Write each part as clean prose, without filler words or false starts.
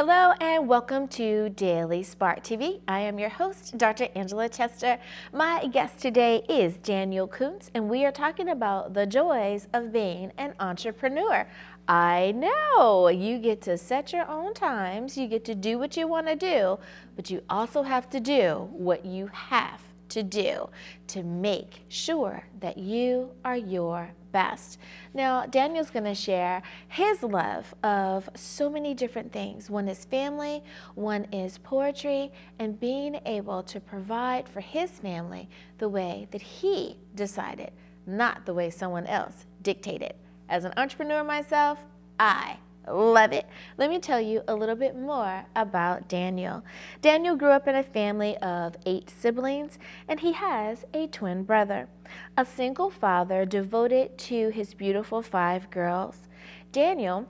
Hello and welcome to Daily Spark TV. I am your host, Dr. Angela Chester. My guest today is Daniel Koonce, and we are talking about the joys of being an entrepreneur. I know you get to set your own times, you get to do what you want to do, but you also have to do what you have to do to make sure that you are your best. Now, Daniel's going to share his love of so many different things. One is family, one is poetry, and being able to provide for his family the way that he decided, not the way someone else dictated. As an entrepreneur myself, I love it. Let me tell you a little bit more about Daniel. Daniel grew up in a family of 8 siblings, and he has a twin brother. A single father devoted to his beautiful 5 girls. Daniel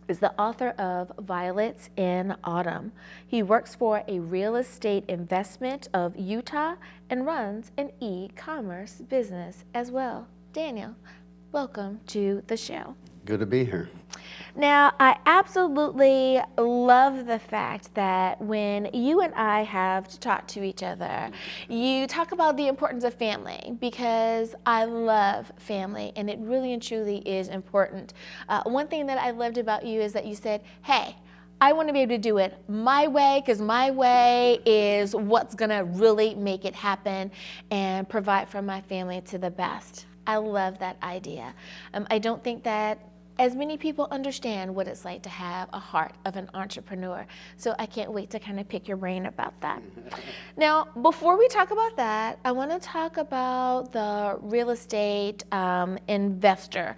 is the author of Violets in Autumn. He works for a real estate investment of Utah and runs an e-commerce business as well. Daniel, welcome to the show. Good to be here. Now, I absolutely love the fact that when you and I have to talk to each other, you talk about the importance of family, because I love family and it really and truly is important. One thing that I loved about you is that you said, hey, I want to be able to do it my way, because my way is what's going to really make it happen and provide for my family to the best. I love that idea. I don't think that as many people understand what it's like to have a heart of an entrepreneur. So I can't wait to kind of pick your brain about that. Now, before we talk about that, I want to talk about the real estate investor,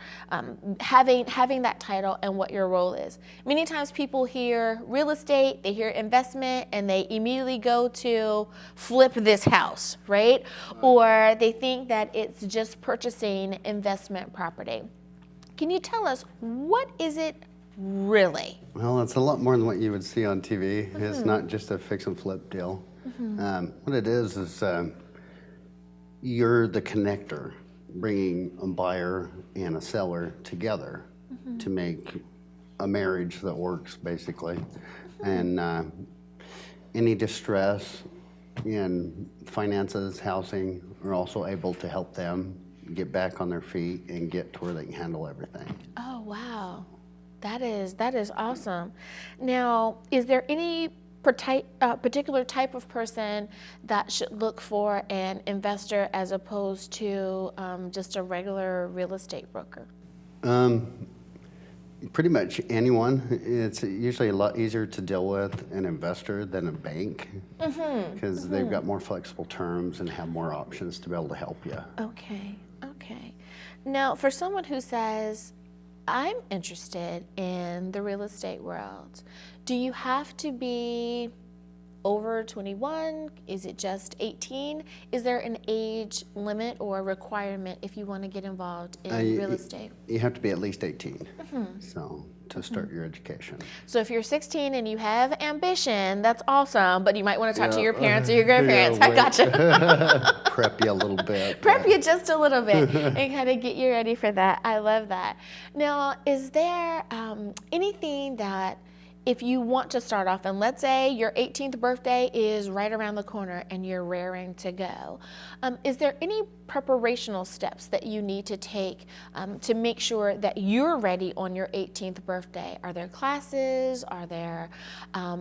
having that title and what your role is. Many times people hear real estate, they hear investment, and they immediately go to flip this house, right? Or they think that it's just purchasing investment property. Can you tell us, what is it really? Well, it's a lot more than what you would see on TV. Mm-hmm. It's not just a fix and flip deal. Mm-hmm. What it is you're the connector, bringing a buyer and a seller together to make a marriage that works, basically. And any distress in finances, housing, are also able to help them get back on their feet and get to where they can handle everything. Oh, wow. That is awesome. Now, is there any particular type of person that should look for an investor as opposed to just a regular real estate broker? Pretty much anyone. It's usually a lot easier to deal with an investor than a bank, because they've got more flexible terms and have more options to be able to help you. Okay. Now, for someone who says, I'm interested in the real estate world, do you have to be over 21? Is it just 18? Is there an age limit or requirement if you want to get involved in real estate? You have to be at least 18, so to start your education. So if you're 16 and you have ambition, that's awesome, but you might want to talk to your parents or your grandparents. I gotcha. Prep you a little bit. Prep you just a little bit and kind of get you ready for that. I love that. Now, is there anything that, if you want to start off, and let's say your 18th birthday is right around the corner and you're raring to go, is there any preparational steps that you need to take to make sure that you're ready on your 18th birthday? Are there classes? Are there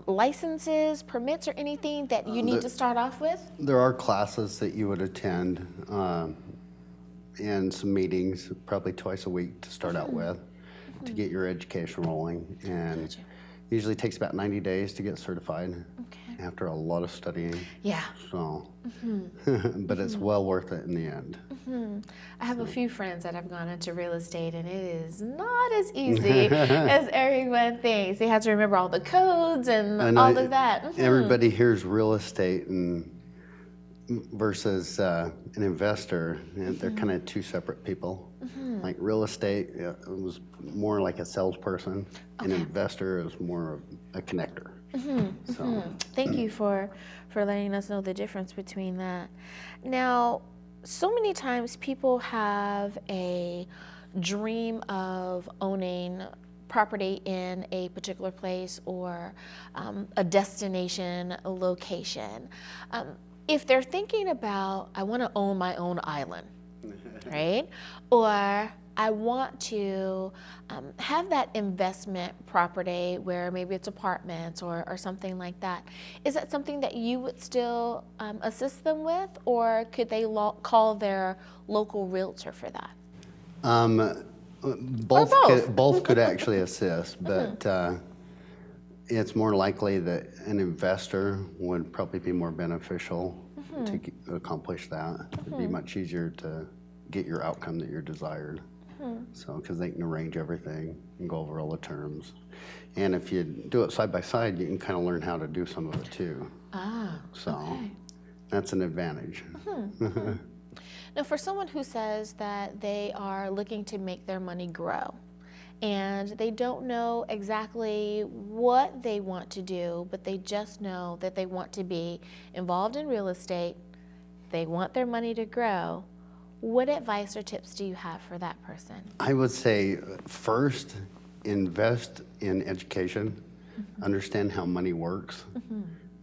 licenses, permits, or anything that you need to start off with? There are classes that you would attend and some meetings, probably twice a week to start out with, to get your education rolling. And Gotcha. usually takes about 90 days to get certified after a lot of studying. Yeah. So, but it's well worth it in the end. I have a few friends that have gone into real estate, and it is not as easy as everyone thinks. They have to remember all the codes and all of that. Everybody hears real estate and versus an investor, and they're kind of two separate people. Like real estate, it was more like a salesperson. An investor is more of a connector. So, thank you for letting us know the difference between that. Now, so many times people have a dream of owning property in a particular place or a destination location, if they're thinking about, I want to own my own island, right? Or I want to have that investment property where maybe it's apartments or something like that. Is that something that you would still assist them with, or could they call their local realtor for that? Both could actually assist, but it's more likely that an investor would probably be more beneficial to accomplish that. It'd be much easier to get your outcome that you're desired. So, because they can arrange everything and go over all the terms. And if you do it side by side, you can kind of learn how to do some of it too. So that's an advantage. Now, for someone who says that they are looking to make their money grow and they don't know exactly what they want to do, but they just know that they want to be involved in real estate, they want their money to grow, what advice or tips do you have for that person? I would say first, invest in education, understand how money works,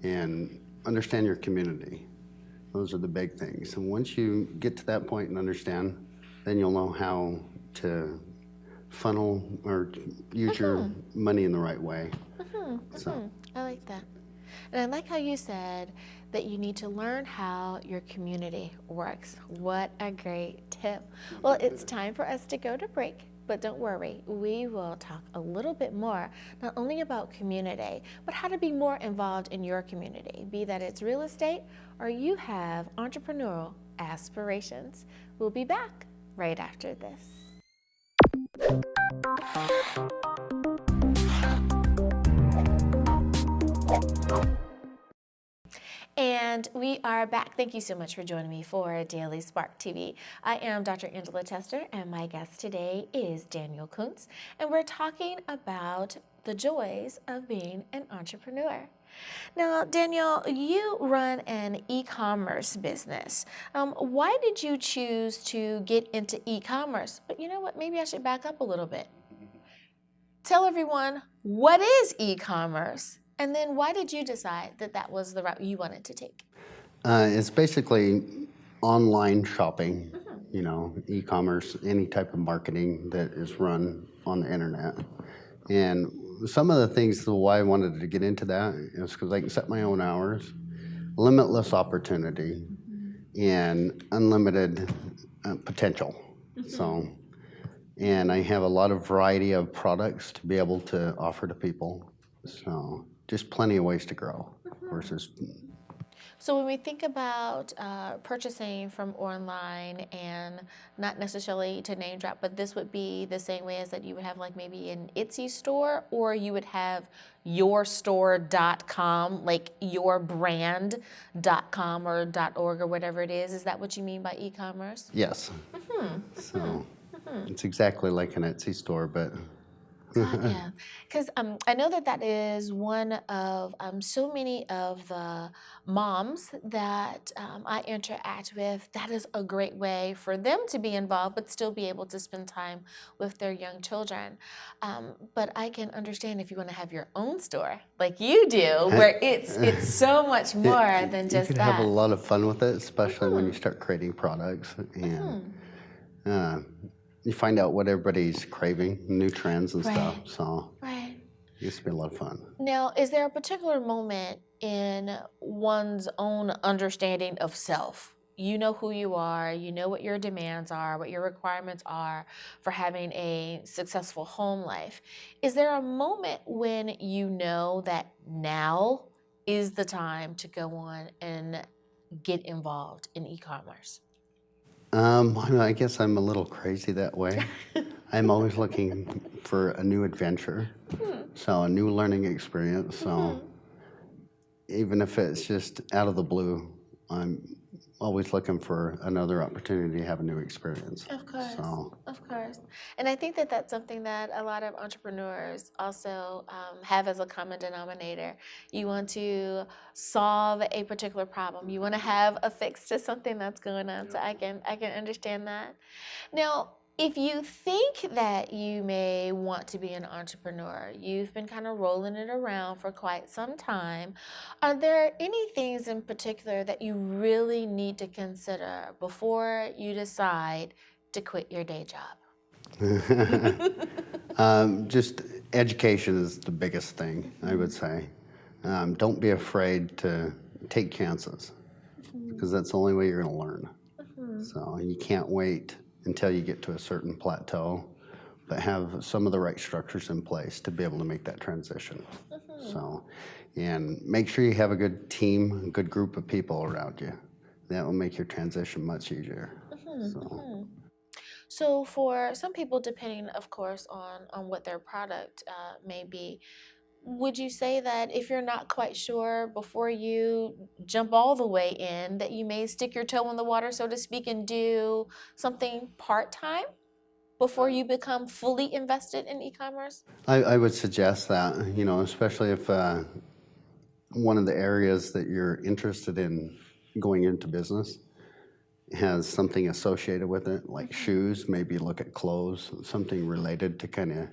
and understand your community. Those are the big things. And once you get to that point and understand, then you'll know how to funnel or use your money in the right way. So I like that. And I like how you said that you need to learn how your community works. What a great tip. Well, it's time for us to go to break, but don't worry, we will talk a little bit more, not only about community, but how to be more involved in your community, be that it's real estate or you have entrepreneurial aspirations. We'll be back right after this. And we are back. Thank you so much for joining me for Daily Spark TV. I am Dr. Angela Tester, and my guest today is Daniel Koonce, and we're talking about the joys of being an entrepreneur. Now, Daniel, you run an e-commerce business. Why did you choose to get into e-commerce? But you know what? Maybe I should back up a little bit. Tell everyone, what is e-commerce? And then why did you decide that that was the route you wanted to take? it's basically online shopping, you know, e-commerce, any type of marketing that is run on the internet. And some of the things, why I wanted to get into that is because I can set my own hours, limitless opportunity, and unlimited potential. So, and I have a lot of variety of products to be able to offer to people. So, just plenty of ways to grow versus. So when we think about purchasing from online, and not necessarily to name drop, but this would be the same way as that you would have like maybe an Etsy store, or you would have yourstore.com, like yourbrand.com or .org or whatever it is. Is that what you mean by e-commerce? Yes. So it's exactly like an Etsy store, but. Yeah, because I know that that is one of so many of the moms that I interact with. That is a great way for them to be involved, but still be able to spend time with their young children. But I can understand if you want to have your own store, like you do, where it's so much more than just you could that. have a lot of fun with it, especially when you start creating products and you find out what everybody's craving, new trends and stuff. So Right. it used to be a lot of fun. Now, is there a particular moment in one's own understanding of self? You know who you are, you know what your demands are, what your requirements are for having a successful home life. Is there a moment when you know that now is the time to go on and get involved in e-commerce? I guess I'm a little crazy that way. I'm always looking for a new adventure, so a new learning experience. So even if it's just out of the blue, I'm always looking for another opportunity to have a new experience. Of course, So, of course. And I think that that's something that a lot of entrepreneurs also have as a common denominator. You want to solve a particular problem. You want to have a fix to something that's going on. So I can understand that. Now, if you think that you may want to be an entrepreneur, you've been kind of rolling it around for quite some time, are there any things in particular that you really need to consider before you decide to quit your day job? Just education is the biggest thing, I would say. Don't be afraid to take chances because that's the only way you're going to learn. So you can't wait until you get to a certain plateau, but have some of the right structures in place to be able to make that transition. So, and make sure you have a good team, a good group of people around you. That will make your transition much easier. So. So for some people, depending, of course, on what their product may be, would you say that if you're not quite sure before you jump all the way in, that you may stick your toe in the water, so to speak, and do something part-time before you become fully invested in e-commerce? I would suggest that, especially if one of the areas that you're interested in going into business has something associated with it, like shoes, maybe look at clothes, something related to kind of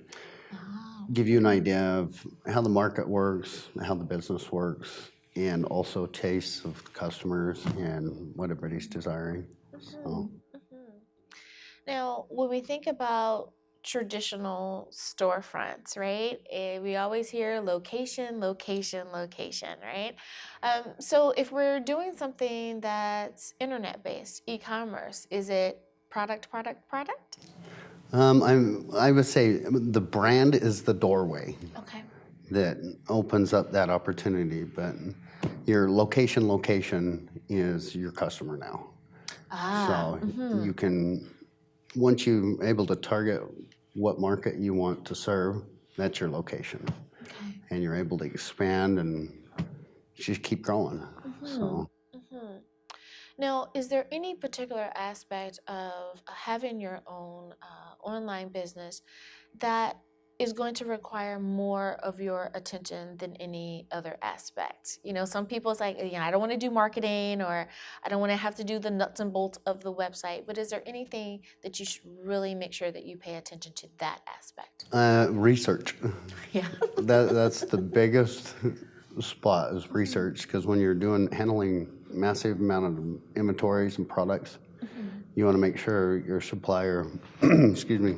give you an idea of how the market works, how the business works, and also tastes of customers and what everybody's desiring. So. Now, when we think about traditional storefronts, right? We always hear location, location, location, right? So if we're doing something that's internet-based, e-commerce, is it product, product, product? I would say the brand is the doorway Okay. that opens up that opportunity, but your location is your customer now. So you can, once you're able to target what market you want to serve, that's your location. Okay. And you're able to expand and just keep growing. So. Now, is there any particular aspect of having your own online business that is going to require more of your attention than any other aspect? Some people it's like, I don't want to do marketing or I don't want to have to do the nuts and bolts of the website. But is there anything that you should really make sure that you pay attention to that aspect? Research. Yeah. That's the biggest spot is research, because when you're handling massive amount of inventories and products, you want to make sure your supplier, excuse me,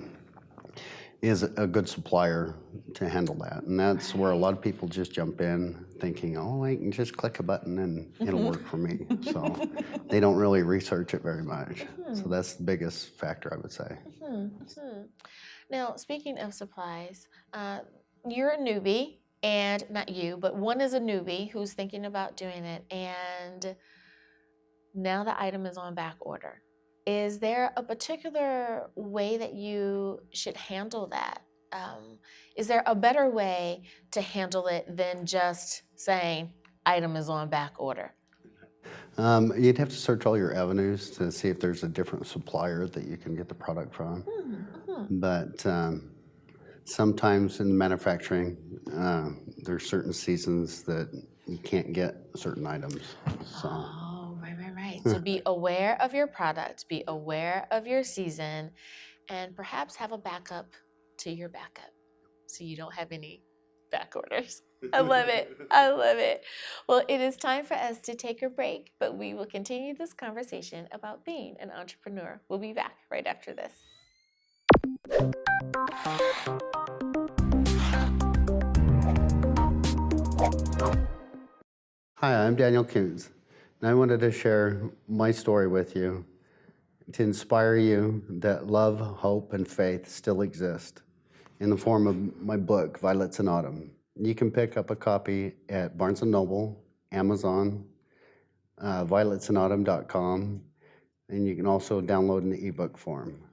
is a good supplier to handle that. And that's where a lot of people just jump in thinking, oh, I can just click a button and it'll work for me. So they don't really research it very much. So that's the biggest factor, I would say. Now, speaking of supplies, you're a newbie, and not you, but one is a newbie who's thinking about doing it, and now the item is on back order. Is there a particular way that you should handle that? Is there a better way to handle it than just saying item is on back order? You'd have to search all your avenues to see if there's a different supplier that you can get the product from. But sometimes in manufacturing, there's certain seasons that you can't get certain items. So. Oh, right. So be aware of your product, be aware of your season, and perhaps have a backup to your backup so you don't have any back orders. I love it. I love it. Well, it is time for us to take a break, but we will continue this conversation about being an entrepreneur. We'll be back right after this. Hi, I'm Daniel Koonce, and I wanted to share my story with you to inspire you that love, hope, and faith still exist in the form of my book, Violets in Autumn. You can pick up a copy at Barnes & Noble, Amazon, violetsinautumn.com, and you can also download in the ebook form.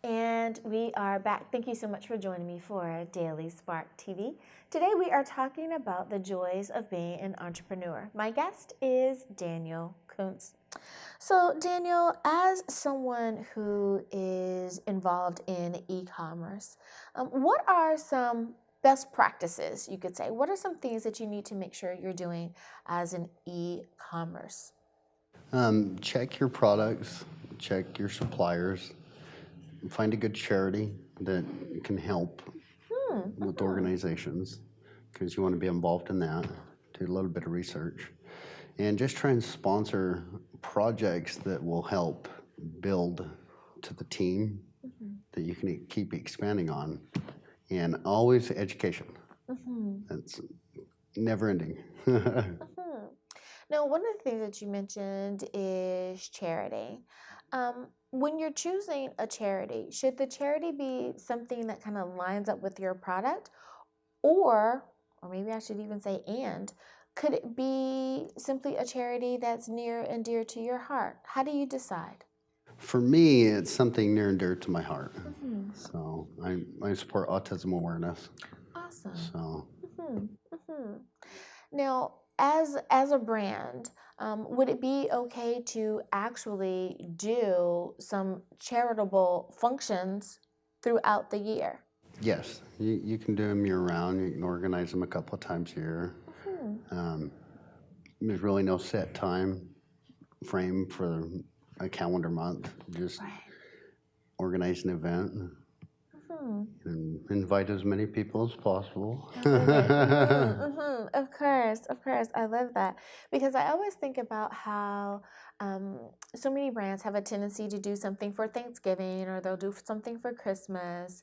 And we are back. Thank you so much for joining me for Daily Spark TV. Today we are talking about the joys of being an entrepreneur. My guest is Daniel Koonce. So Daniel, as someone who is involved in e-commerce, what are some best practices, you could say. What are some things that you need to make sure you're doing as an e-commerce? Check your products, check your suppliers, find a good charity that can help with organizations, because you want to be involved in that. Do a little bit of research, and just try and sponsor projects that will help build to the team that you can keep expanding on, and always education. That's never ending. Now, one of the things that you mentioned is charity. When you're choosing a charity, should the charity be something that kind of lines up with your product, or maybe I should even say, and could it be simply a charity that's near and dear to your heart? How do you decide? For me, it's something near and dear to my heart. So I support autism awareness. Awesome. So Now, as a brand, would it be okay to actually do some charitable functions throughout the year? yes, you can do them year round. You can organize them a couple of times a year. There's really no set time frame for a calendar month. Just organize an event and invite as many people as possible. Of course. I love that because I always think about how so many brands have a tendency to do something for Thanksgiving, or they'll do something for Christmas,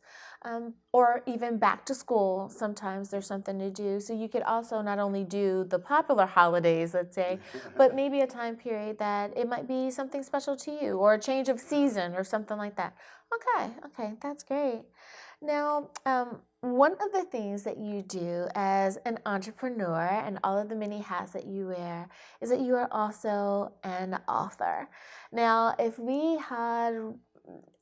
or even back to school. Sometimes there's something to do. So you could also not only do the popular holidays, let's say, but maybe a time period that it might be something special to you, or a change of season or something like that. Okay, that's great. Now, one of the things that you do as an entrepreneur and all of the many hats that you wear is that you are also an author. Now, if we had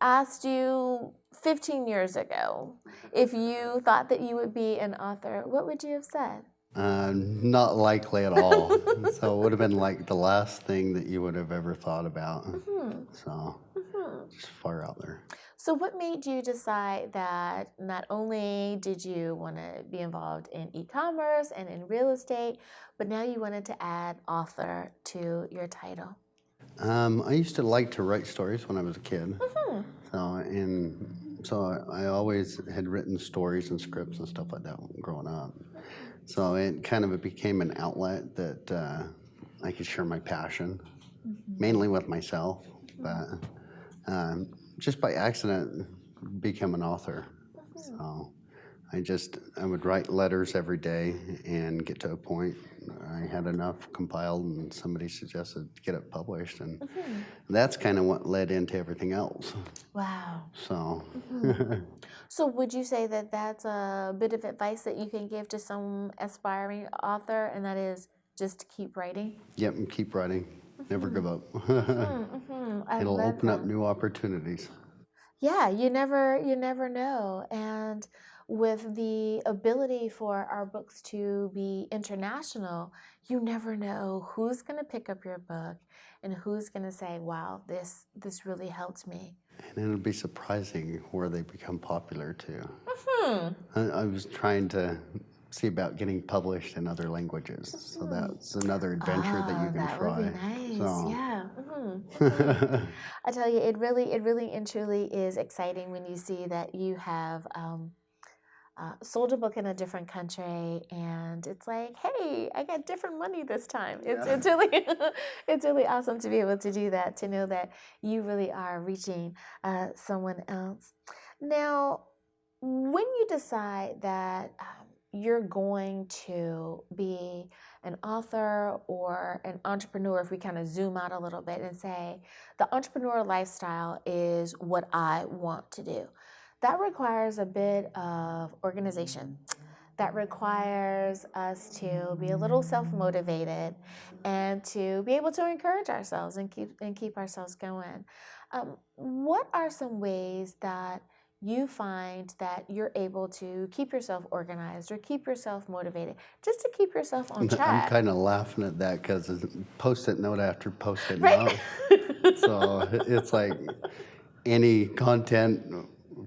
asked you 15 years ago if you thought that you would be an author, what would you have said? Not likely at all. So it would have been like the last thing that you would have ever thought about. So just far out there. So, what made you decide that not only did you want to be involved in e commerce and in real estate, but now you wanted to add author to your title? I used to like to write stories when I was a kid. So I always had written stories and scripts and stuff like that growing up. So it kind of became an outlet that I could share my passion, mainly with myself, but just by accident become an author. So I would write letters every day and get to a point I had enough compiled and somebody suggested get it published, and that's kind of what led into everything else. Wow. So So, would you say that that's a bit of advice that you can give to some aspiring author, and that is just to keep writing? yep, and keep writing. Never give up. I It'll love open up that. new opportunities. Yeah, you never know. And with the ability for our books to be international, you never know who's going to pick up your book and who's going to say, "Wow, this really helped me." And it'll be surprising where they become popular too. I was trying to see about getting published in other languages, so that's another adventure that you can That try. would be nice. So Yeah. I tell you, it really and truly is exciting when you see that you have sold a book in a different country, and it's like, hey, I got different money this time. It's really it's really awesome to be able to do that, to know that you really are reaching someone else. Now, when you decide that you're going to be an author or an entrepreneur, if we kind of zoom out a little bit and say the entrepreneur lifestyle is what I want to do, that requires a bit of organization. That requires us to be a little self-motivated and to be able to encourage ourselves and keep ourselves going. What are some ways that you find that you're able to keep yourself organized or keep yourself motivated, just to keep yourself on I'm track? kind of laughing at that because it's post-it note after post-it Right? note. So it's like any content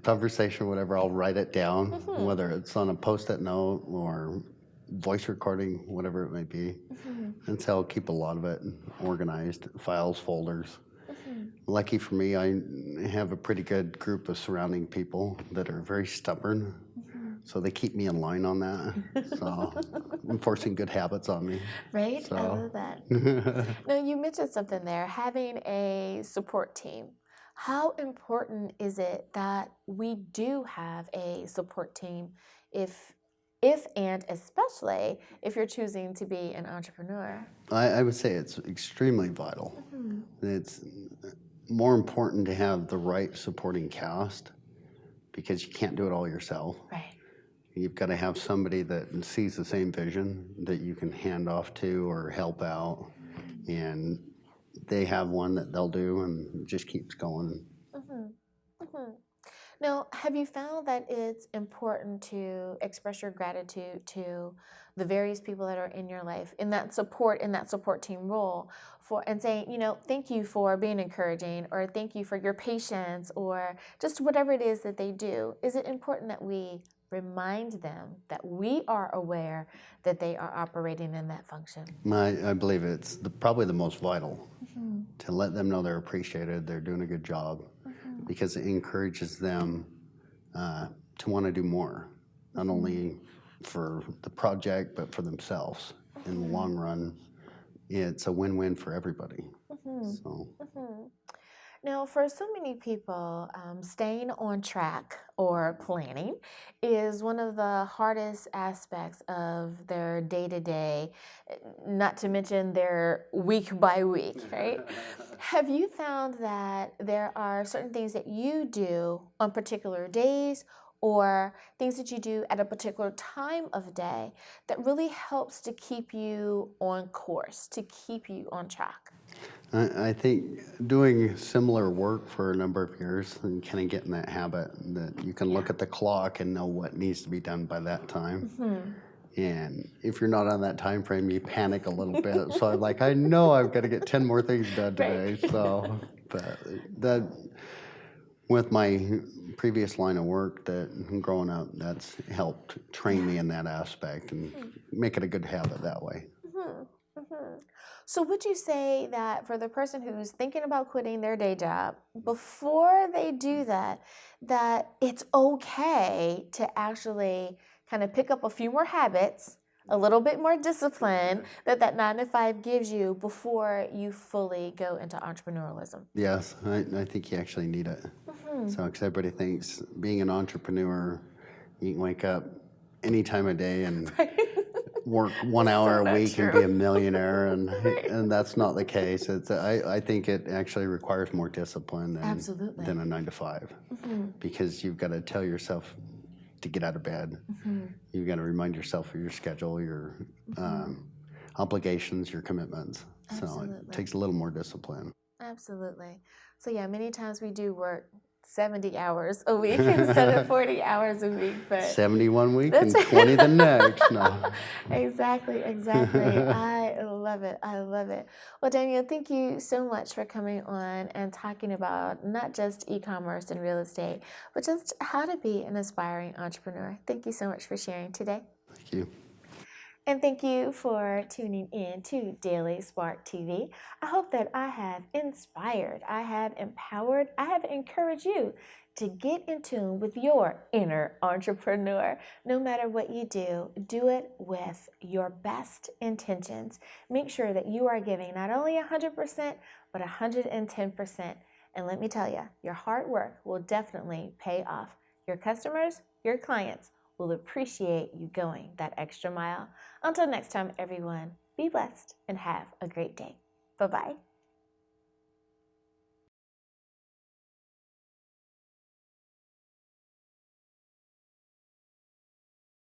conversation, whatever, I'll write it down, whether it's on a Post-it note or voice recording, whatever it may be. And so I'll keep a lot of it organized, files, folders. Lucky for me, I have a pretty good group of surrounding people that are very stubborn. So they keep me in line on that. So enforcing good habits on me. Right? So. I love that. Now, you mentioned something there, having a support team. How important is it that we do have a support team if and especially if you're choosing to be an entrepreneur? I would say it's extremely vital. It's more important to have the right supporting cast because you can't do it all yourself. Right. You've got to have somebody that sees the same vision that you can hand off to or help out, and they have one that they'll do, and it just keeps going. Now, have you found that it's important to express your gratitude to the various people that are in your life in that support team role and saying, thank you for being encouraging, or thank you for your patience, or just whatever it is that they do? Is it important that we remind them that we are aware that they are operating in that function? I believe it's probably the most vital to let them know they're appreciated, they're doing a good job, because it encourages them to want to do more, not only for the project, but for themselves. In the long run, it's a win-win for everybody. So. Now, for so many people, staying on track or planning is one of the hardest aspects of their day-to-day, not to mention their week by week, right? Have you found that there are certain things that you do on particular days or things that you do at a particular time of day that really helps to keep you on course, to keep you on track? I think doing similar work for a number of years and kind of getting that habit that you can look at the clock and know what needs to be done by that time. And if you're not on that time frame, you panic a little bit. So I'm like, I know I've got to get 10 more things done today. So, but that with my previous line of work that growing up, that's helped train me in that aspect and make it a good habit that way. So would you say that for the person who's thinking about quitting their day job, before they do that it's okay to actually kind of pick up a few more habits, a little bit more discipline that 9 to 5 gives you before you fully go into entrepreneurialism? Yes, I think you actually need it. So, because everybody thinks being an entrepreneur, you can wake up any time of day and work 1 hour a week and be a millionaire, and that's not the case. I think it actually requires more discipline than a 9 to 5, because you've got to tell yourself to get out of bed. You've got to remind yourself of your schedule, your obligations, your commitments. So it takes a little more discipline. Absolutely. So yeah, many times we do work 70 hours a week instead of 40 hours a week. But 71 week and 20 the next. No. Exactly. I love it. Well, Daniel, thank you so much for coming on and talking about not just e-commerce and real estate, but just how to be an aspiring entrepreneur. Thank you so much for sharing today. Thank you. And thank you for tuning in to Daily Spark TV. I hope that I have inspired, I have empowered, I have encouraged you to get in tune with your inner entrepreneur. No matter what you do it with your best intentions. Make sure that you are giving not only 100%, but 110%. And let me tell you, your hard work will definitely pay off. Your customers, your clients will appreciate you going that extra mile. Until next time, everyone, be blessed and have a great day. Bye-bye.